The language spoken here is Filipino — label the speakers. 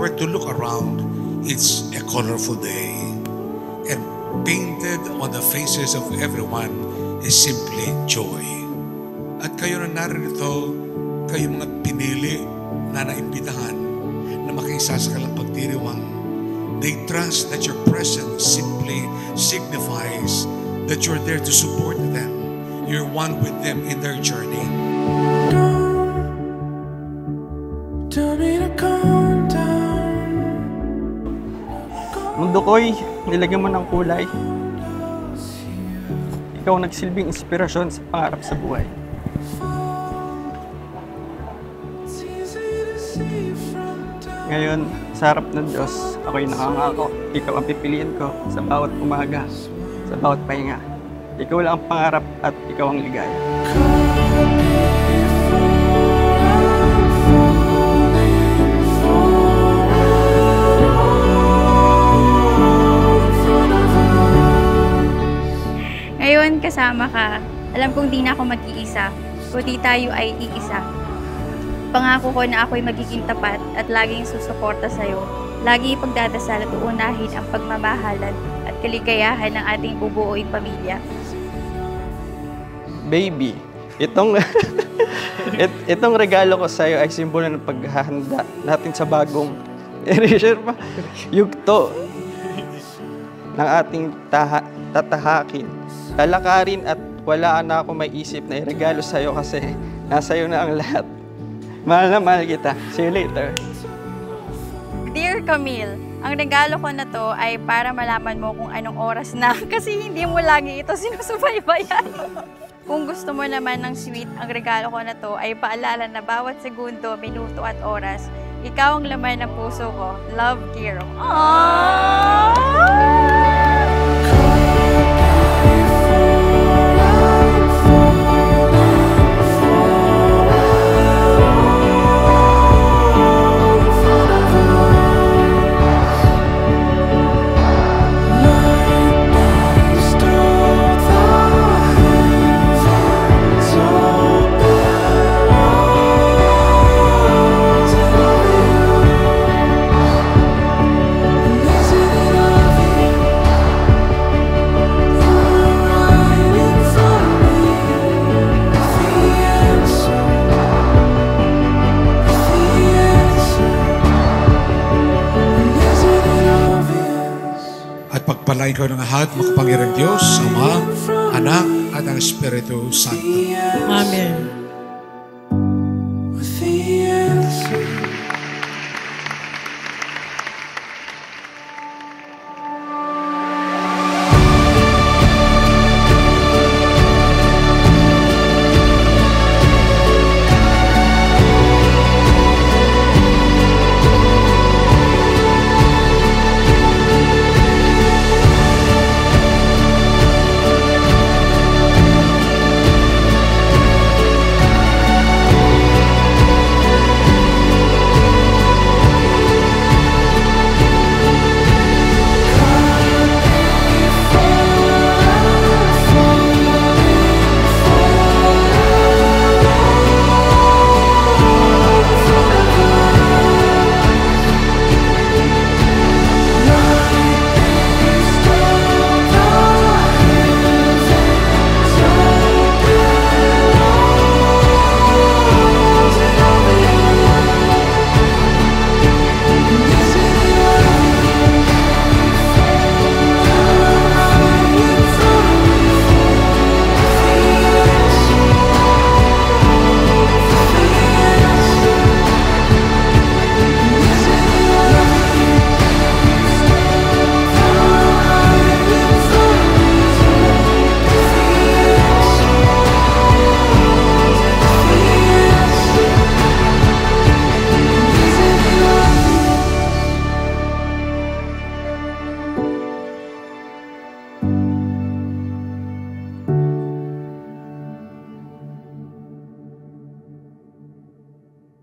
Speaker 1: were to look around, it's a colorful day. And painted on the faces of everyone is simply joy. At kayo na narito, kayo mga pinili na naimbitahan na makiisa sa kanilang pagdiriwang. They trust that your presence simply signifies that you're there to support them. You're one with them in their journey.
Speaker 2: Mundo ko'y nilagyan mo ng kulay. Ikaw nagsilbing inspirasyon sa pangarap sa buhay. Ngayon, sa harap ng Diyos, ako'y nakangako. Ikaw ang pipiliin ko sa bawat umaga, sa bawat pahinga. Ikaw lang ang pangarap at ikaw ang ligaya.
Speaker 3: Ngayon, kasama ka. Alam kong di na ako mag-iisa, kundi tayo ay iisa. Pangako ko na ako'y magiging tapat at laging susuporta sa'yo. Lagi ipagdadasal at uunahin ang pagmamahalan at kaligayahan ng ating bubuoing pamilya.
Speaker 2: Baby, itong regalo ko sa'yo ay simbolo ng paghahanda natin sa bagong yugto ng ating tatahakin. Lalakarin at wala na ako may isip na iregalo sa'yo kasi nasa iyo na ang lahat. Mahal na mahal kita. See you later.
Speaker 3: Dear Camille, ang regalo ko na to ay para malaman mo kung anong oras na kasi hindi mo lagi ito sinusubaybayan. Kung gusto mo naman ng sweet, ang regalo ko na to ay paalala na bawat segundo, minuto at oras, ikaw ang laman ng puso ko. Love, Kiro. Aww!
Speaker 1: Pagpalain ko ng lahat, makapangyarang Diyos, Ama, Anak, at ang Espiritu Santo.
Speaker 4: Amen.